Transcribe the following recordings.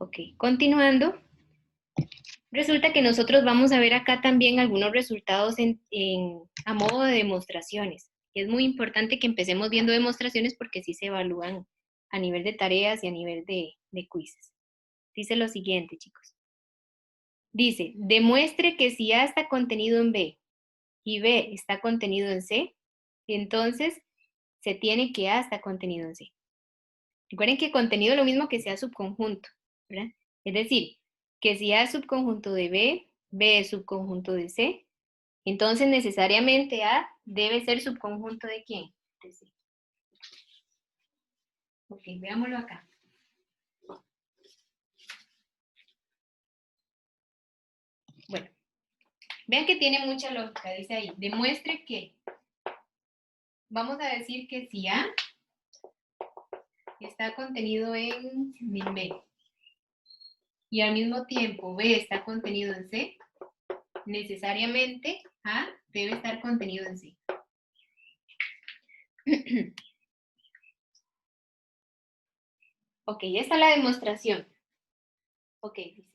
Ok, continuando. Resulta que nosotros vamos a ver acá también algunos resultados a modo de demostraciones. Es muy importante que empecemos viendo demostraciones porque sí se evalúan a nivel de tareas y a nivel de quizzes. Dice lo siguiente, chicos. Dice, demuestre que si A está contenido en B y B está contenido en C, entonces se tiene que A está contenido en C. Recuerden que contenido es lo mismo que sea subconjunto, ¿verdad? Es decir, que si A es subconjunto de B, B es subconjunto de C, entonces necesariamente A debe ser subconjunto ¿de quién? De C. Ok, veámoslo acá. Bueno, vean que tiene mucha lógica, dice ahí. Demuestre que, vamos a decir que si A está contenido en B y al mismo tiempo B está contenido en C, necesariamente A debe estar contenido en C. Ok, esta es la demostración. Ok, dice.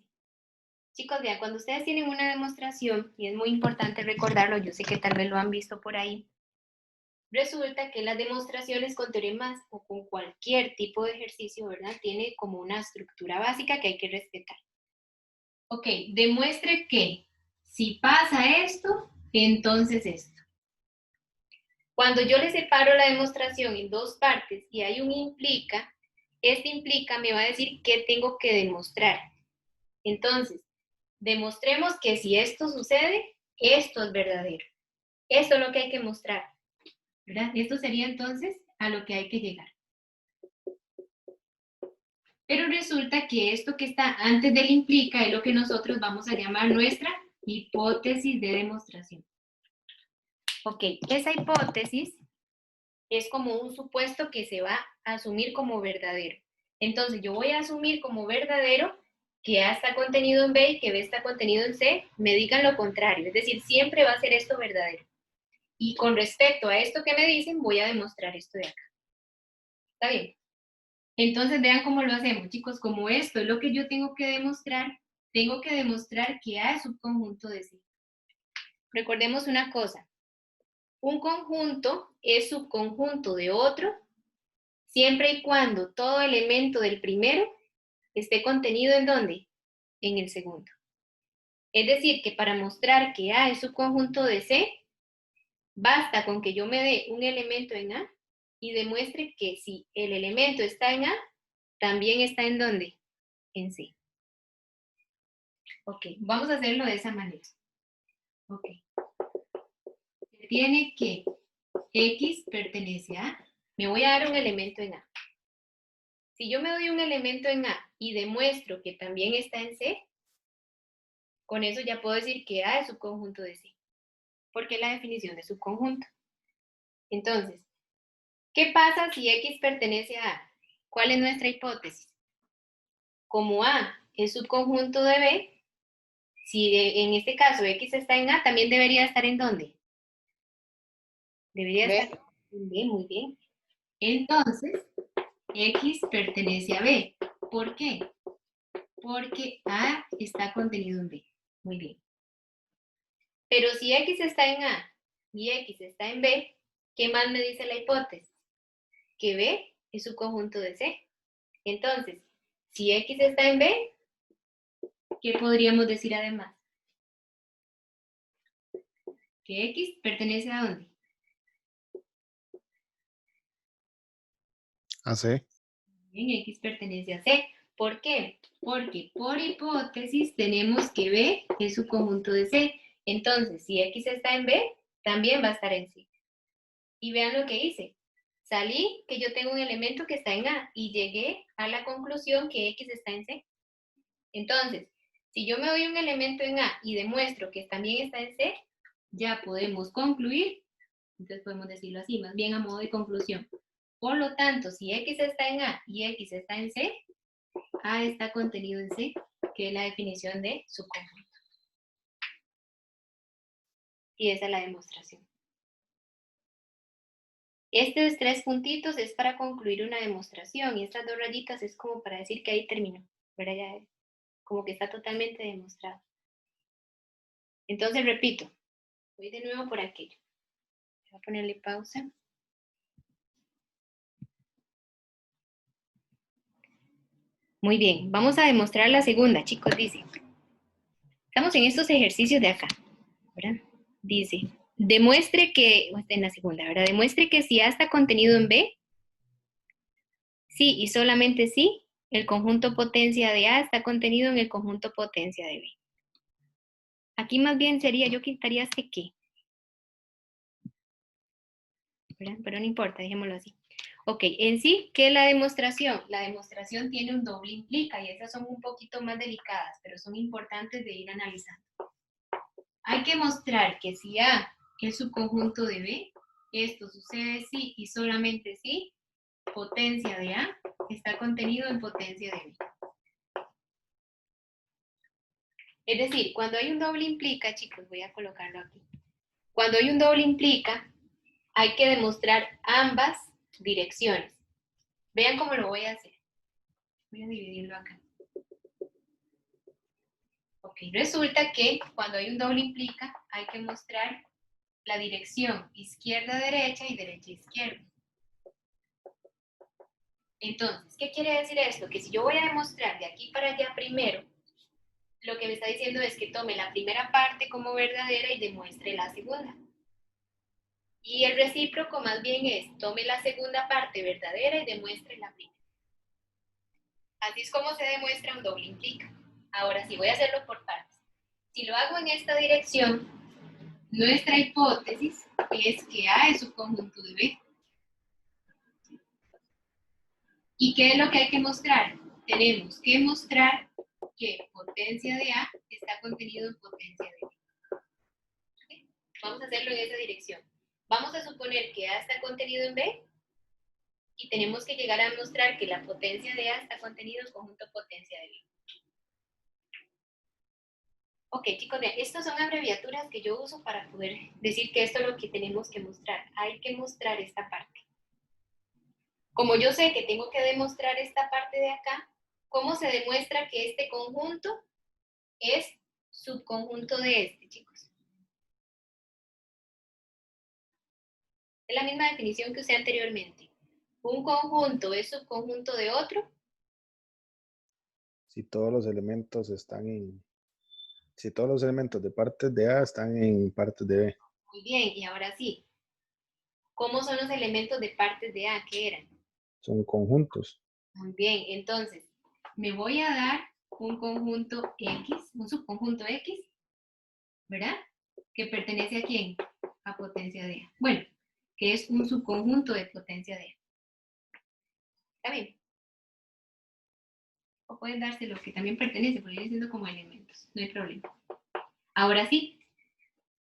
Chicos, vean, cuando ustedes tienen una demostración, y es muy importante recordarlo, yo sé que tal vez lo han visto por ahí, resulta que las demostraciones con teoremas o con cualquier tipo de ejercicio, ¿verdad? Tiene como una estructura básica que hay que respetar. Ok, demuestre que si pasa esto, entonces esto. Cuando yo le separo la demostración en dos partes y hay un implica, este implica me va a decir qué tengo que demostrar. Entonces, demostremos que si esto sucede, esto es verdadero. Esto es lo que hay que mostrar, ¿verdad? Esto sería entonces a lo que hay que llegar. Pero resulta que esto que está antes del implica es lo que nosotros vamos a llamar nuestra hipótesis de demostración. Ok, esa hipótesis es como un supuesto que se va a asumir como verdadero. Entonces, yo voy a asumir como verdadero que A está contenido en B y que B está contenido en C, me digan lo contrario. Es decir, siempre va a ser esto verdadero. Y con respecto a esto que me dicen, voy a demostrar esto de acá. ¿Está bien? Entonces, vean cómo lo hacemos, chicos. Como esto es lo que yo tengo que demostrar que A es subconjunto de C. Recordemos una cosa. Un conjunto es subconjunto de otro siempre y cuando todo elemento del primero esté contenido ¿en dónde? En el segundo. Es decir, que para mostrar que A es subconjunto de C, basta con que yo me dé un elemento en A y demuestre que si el elemento está en A, también está ¿en dónde? En C. Ok, vamos a hacerlo de esa manera. Ok. Tiene que X pertenece a A. Me voy a dar un elemento en A. Si yo me doy un elemento en A y demuestro que también está en C, con eso ya puedo decir que A es subconjunto de C, porque es la definición de subconjunto. Entonces, ¿qué pasa si X pertenece a A? ¿Cuál es nuestra hipótesis? Como A es subconjunto de B, si en este caso X está en A, también debería estar ¿en dónde? Debería estar en B, muy bien. Entonces, X pertenece a B. ¿Por qué? Porque A está contenido en B. Muy bien. Pero si X está en A y X está en B, ¿qué más me dice la hipótesis? Que B es subconjunto de C. Entonces, si X está en B, ¿qué podríamos decir además? Que X pertenece a ¿dónde? A C. Bien, X pertenece a C. ¿Por qué? Porque por hipótesis tenemos que B es subconjunto de C. Entonces, si X está en B, también va a estar en C. Y vean lo que hice. Salí que yo tengo un elemento que está en A y llegué a la conclusión que X está en C. Entonces, si yo me doy un elemento en A y demuestro que también está en C, ya podemos concluir, entonces podemos decirlo así, más bien a modo de conclusión. Por lo tanto, si X está en A y X está en C, A está contenido en C, que es la definición de subconjunto. Y esa es la demostración. Estos 3 puntitos es para concluir una demostración y estas 2 rayitas es como para decir que ahí terminó, ¿verdad? Ya como que está totalmente demostrado. Entonces, repito, voy de nuevo por aquello. Voy a ponerle pausa. Muy bien, vamos a demostrar la segunda, chicos, dice. Estamos en estos ejercicios de acá, ¿verdad? Dice, demuestre que, en la segunda, ¿verdad? Demuestre que si A está contenido en B, sí y solamente sí, el conjunto potencia de A está contenido en el conjunto potencia de B. Aquí más bien sería, yo quitaría este que, ¿verdad? Pero no importa, dejémoslo así. Ok, en sí, ¿qué es la demostración? La demostración tiene un doble implica y esas son un poquito más delicadas, pero son importantes de ir analizando. Hay que mostrar que si A es subconjunto de B, esto sucede si y solamente si potencia de A está contenido en potencia de B. Es decir, cuando hay un doble implica, chicos, voy a colocarlo aquí. Cuando hay un doble implica, hay que demostrar ambas direcciones. Vean cómo lo voy a hacer. Voy a dividirlo acá. Ok, resulta que cuando hay un doble implica, hay que mostrar la dirección izquierda-derecha y derecha-izquierda. Entonces, ¿qué quiere decir esto? Que si yo voy a demostrar de aquí para allá primero, lo que me está diciendo es que tome la primera parte como verdadera y demuestre la segunda. Y el recíproco más bien es, tome la segunda parte verdadera y demuestre la primera. Así es como se demuestra un doble implica. Ahora sí, voy a hacerlo por partes. Si lo hago en esta dirección, nuestra hipótesis es que A es subconjunto de B. ¿Y qué es lo que hay que mostrar? Tenemos que mostrar que potencia de A está contenido en potencia de B. ¿Okay? Vamos a hacerlo en esa dirección. Vamos a suponer que A está contenido en B y tenemos que llegar a mostrar que la potencia de A está contenido en conjunto potencia de B. Ok, chicos, estas son abreviaturas que yo uso para poder decir que esto es lo que tenemos que mostrar. Hay que mostrar esta parte. Como yo sé que tengo que demostrar esta parte de acá, ¿cómo se demuestra que este conjunto es subconjunto de este, chicos? Es la misma definición que usé anteriormente. Un conjunto es subconjunto de otro. Si todos los elementos están en... Si todos los elementos de partes de A están en partes de B. Muy bien, y ahora sí. ¿Cómo son los elementos de partes de A? ¿Qué eran? Son conjuntos. Muy bien, entonces, me voy a dar un conjunto X, un subconjunto X, ¿verdad? Que pertenece a quién? A potencia de A. Bueno, que es un subconjunto de potencia de A. ¿Está bien? O pueden darse lo que también pertenece, porque viene siendo como elementos, no hay problema. Ahora sí,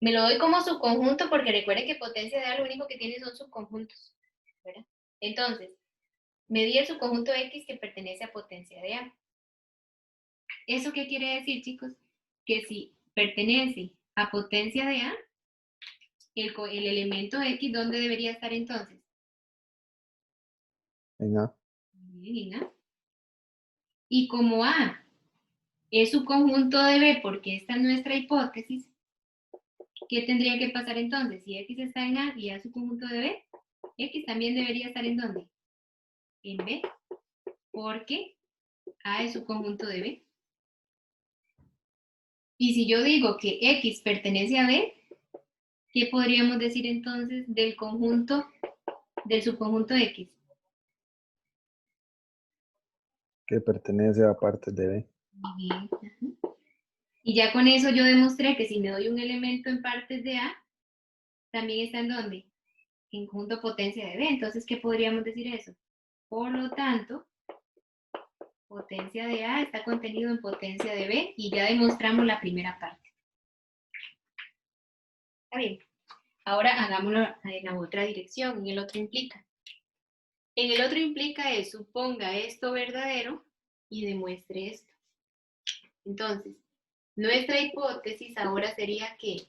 me lo doy como subconjunto porque recuerden que potencia de A lo único que tiene son subconjuntos, ¿verdad? Entonces, me di el subconjunto X que pertenece a potencia de A. ¿Eso qué quiere decir, chicos? Que si pertenece a potencia de A, el elemento X, ¿dónde debería estar entonces? En A. En A. Y como A es subconjunto de B, porque esta es nuestra hipótesis, ¿qué tendría que pasar entonces? Si X está en A y A es subconjunto de B, X también debería estar ¿en dónde? En B, porque A es subconjunto de B. Y si yo digo que X pertenece a B, ¿qué podríamos decir entonces del conjunto, del subconjunto X? Que pertenece a partes de B. Bien. Y ya con eso yo demostré que si me doy un elemento en partes de A, también está en ¿dónde? En conjunto potencia de B. Entonces, ¿qué podríamos decir eso? Por lo tanto, potencia de A está contenido en potencia de B y ya demostramos la primera parte. Está bien. Ahora hagámoslo en la otra dirección, en el otro implica. En el otro implica es suponga esto verdadero y demuestre esto. Entonces, nuestra hipótesis ahora sería que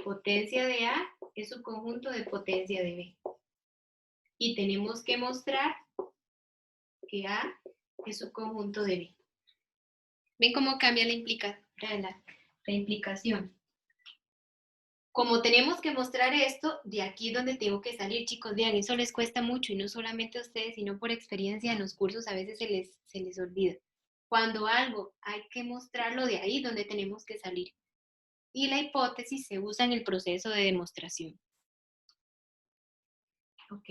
potencia de A es subconjunto de potencia de B. Y tenemos que mostrar que A es su conjunto de B. ¿Ven cómo cambia la implicación? Como tenemos que mostrar esto, de aquí es donde tengo que salir, chicos. Vean, eso les cuesta mucho, y no solamente a ustedes, sino por experiencia en los cursos a veces se les olvida. Cuando algo hay que mostrarlo, de ahí donde tenemos que salir. Y la hipótesis se usa en el proceso de demostración. Ok.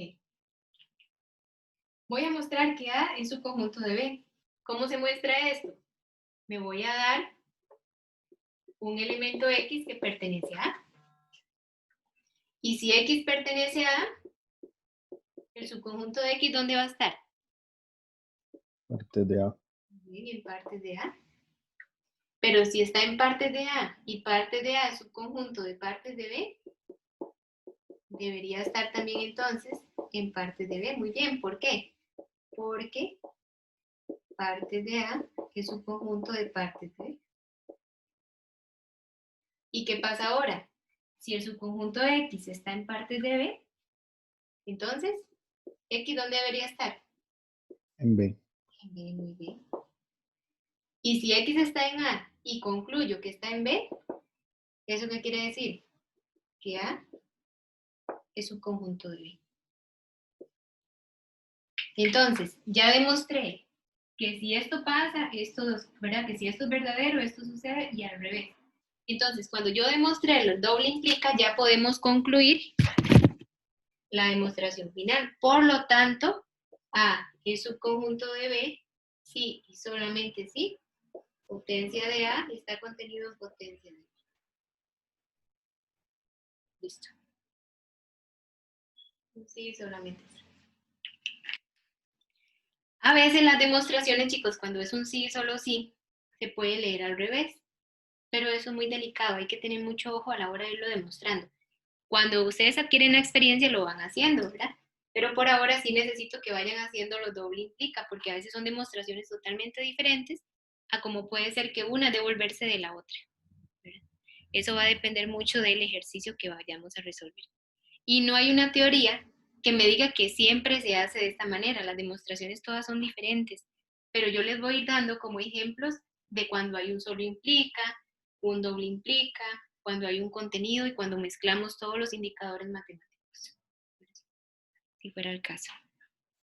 Voy a mostrar que A es su conjunto de B. ¿Cómo se muestra esto? Me voy a dar un elemento X que pertenece a A. Y si X pertenece a A, el subconjunto de X, ¿dónde va a estar? Partes de A. Bien, en partes de A. Pero si está en partes de A y partes de A es subconjunto de partes de B, debería estar también entonces en partes de B. Muy bien, ¿por qué? Porque partes de A es subconjunto de partes de B. ¿Y qué pasa ahora? Si el subconjunto de X está en partes de B, entonces, ¿X dónde debería estar? En B. Bien, muy bien. Y si X está en A y concluyo que está en B, ¿eso qué quiere decir? Que A es un conjunto de B. Entonces, ya demostré que si esto pasa, ¿verdad? Que si esto es verdadero, esto sucede y al revés. Entonces, cuando yo demostré el doble implica, ya podemos concluir la demostración final. Por lo tanto, A es subconjunto de B, sí y solamente sí, potencia de A está contenido en potencia de B. Listo. Sí, solamente sí. A veces las demostraciones, chicos, cuando es un sí, solo sí, se puede leer al revés, pero eso es muy delicado, hay que tener mucho ojo a la hora de irlo demostrando. Cuando ustedes adquieren la experiencia lo van haciendo, ¿verdad? Pero por ahora sí necesito que vayan haciendo lo doble implica, porque a veces son demostraciones totalmente diferentes a como puede ser que una devolverse de la otra, ¿verdad? Eso va a depender mucho del ejercicio que vayamos a resolver. Y no hay una teoría que me diga que siempre se hace de esta manera, las demostraciones todas son diferentes, pero yo les voy a ir dando como ejemplos de cuando hay un solo implica, un doble implica, cuando hay un contenido y cuando mezclamos todos los indicadores matemáticos, si fuera el caso.